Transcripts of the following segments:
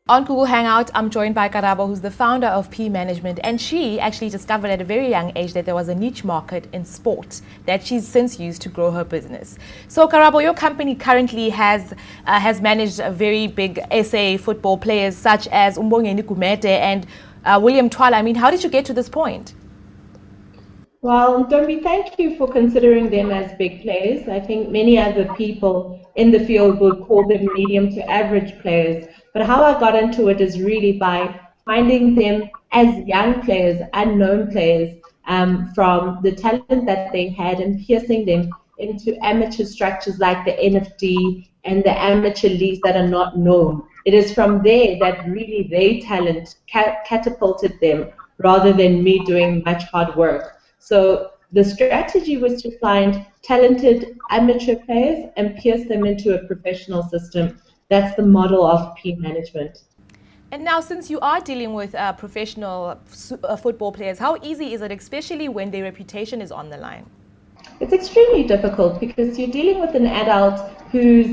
On Google Hangout, I'm joined by Karabo, who's the founder of P Management, and she actually discovered at a very young age that there was a niche market in sport that she's since used to grow her business. So, Karabo, your company currently has managed a very big SA football players such as Umbongeni Kumete and William Twala. I mean, how did you get to this point? Well, Dombi, thank you for considering them as big players. I think many other people in the field would call them medium to average players. But how I got into it is really by finding them as young players, unknown players, from the talent that they had and piercing them into amateur structures like the NFD and the amateur leagues that are not known. It is from there that really their talent catapulted them rather than me doing much hard work. So the strategy was to find talented amateur players and pierce them into a professional system. That's the model of P management. And now, since you are dealing with professional football players, how easy is it, especially when their reputation is on the line? It's extremely difficult because you're dealing with an adult whose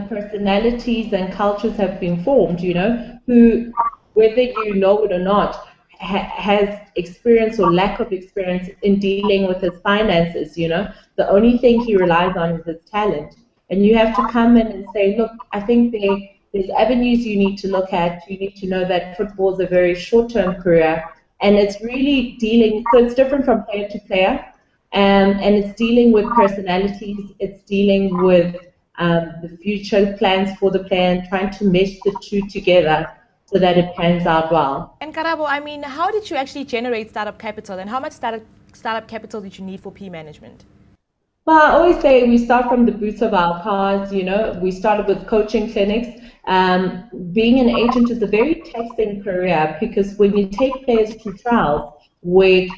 personalities and cultures have been formed, who, whether you know it or not, has experience or lack of experience in dealing with his finances. The only thing he relies on is his talent. And you have to come in and say, look, I think there's avenues you need to look at. You need to know that football is a very short-term career. And it's really so it's different from player to player. And it's dealing with personalities. It's dealing with the future plans for the player and trying to mesh the two together so that it pans out well. And Karabo, I mean, how did you actually generate startup capital, and how much startup capital did you need for P Management? Well, I always say we start from the boots of our cars. We started with coaching clinics. Being an agent is a very taxing career because when you take players to trials where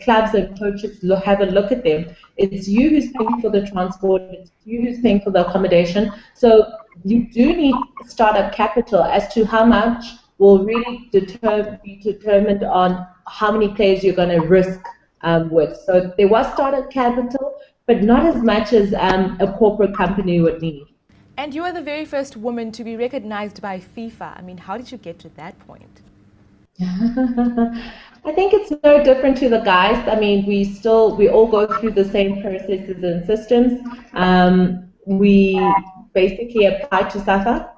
clubs and coaches have a look at them, it's you who's paying for the transport, it's you who's paying for the accommodation. So you do need startup capital as to how much will really be determined on how many players you're going to risk with. So there was startup capital, but not as much as a corporate company would need. And you were the very first woman to be recognized by FIFA. I mean, how did you get to that point? I think it's no different to the guys. I mean, we all go through the same processes and systems. We basically apply to SAFA.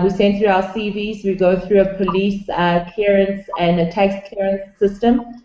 We send through our CVs. We go through a police clearance and a tax clearance system.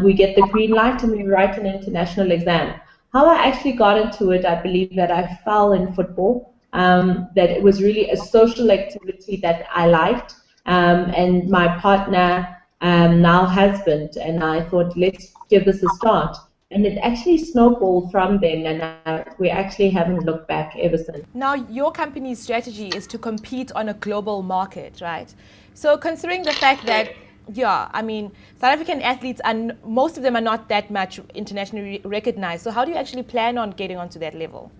We get the green light and we write an international exam. How I actually got into it, I believe that I fell in football, that it was really a social activity that I liked. And my partner, now husband, and I thought, let's give this a start. And it actually snowballed from then, and we actually haven't looked back ever since. Now, your company's strategy is to compete on a global market, right? So considering the fact that, I mean, South African athletes, most of them are not that much internationally recognized. So how do you actually plan on getting onto that level?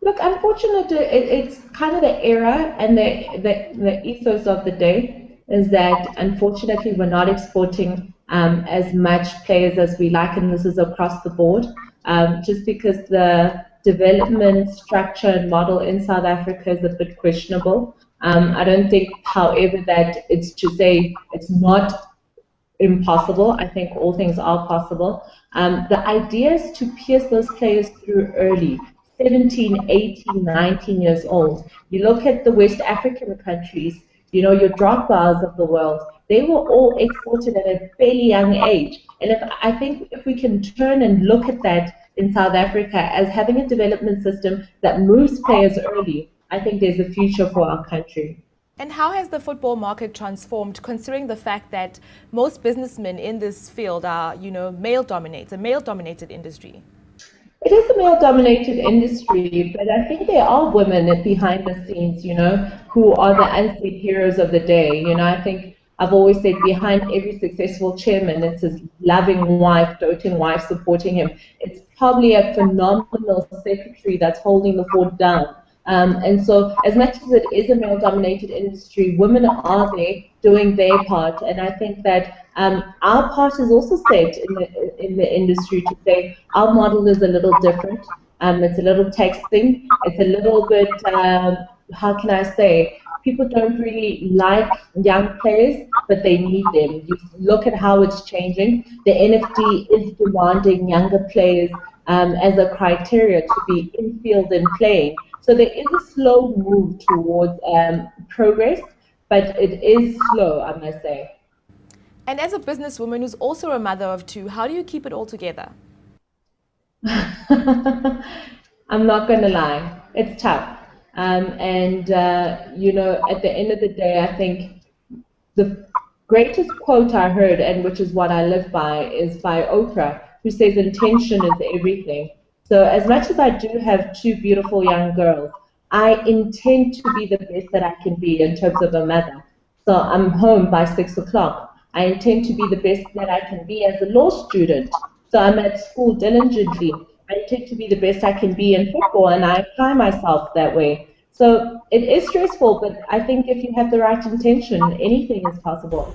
Look, unfortunately, it's kind of the era and the ethos of the day is that, unfortunately, we're not exporting as much players as we like, and this is across the board, just because the development structure and model in South Africa is a bit questionable. I don't think, however, that it's to say it's not impossible. I think all things are possible. The idea is to pierce those players through early. 17, 18, 19 years old. You look at the West African countries, your Drogbas of the world, they were all exported at a fairly young age. And I think if we can turn and look at that in South Africa as having a development system that moves players early, I think there's a future for our country. And how has the football market transformed, considering the fact that most businessmen in this field are, male-dominated, a male-dominated industry? It is a male-dominated industry, but I think there are women behind the scenes, who are the unseen heroes of the day. I think I've always said behind every successful chairman, it's his loving wife, doting wife supporting him. It's probably a phenomenal secretary that's holding the fort down. And so as much as it is a male-dominated industry, women are there doing their part. And I think that our part is also set in the industry to say our model is a little different. It's a little taxing. It's a little bit, how can I say, people don't really like young players, but they need them. You look at how it's changing. The NFT is demanding younger players as a criteria to be in field and playing. So there is a slow move towards progress, but it is slow, I must say. And as a businesswoman who's also a mother of two, how do you keep it all together? I'm not going to lie, it's tough. At the end of the day, I think the greatest quote I heard, and which is what I live by, is by Oprah, who says intention is everything. So, as much as I do have two beautiful young girls, I intend to be the best that I can be in terms of a mother. So, I'm home by 6 o'clock. I intend to be the best that I can be as a law student. So, I'm at school diligently. I intend to be the best I can be in football, and I apply myself that way. So it is stressful, but I think if you have the right intention, anything is possible.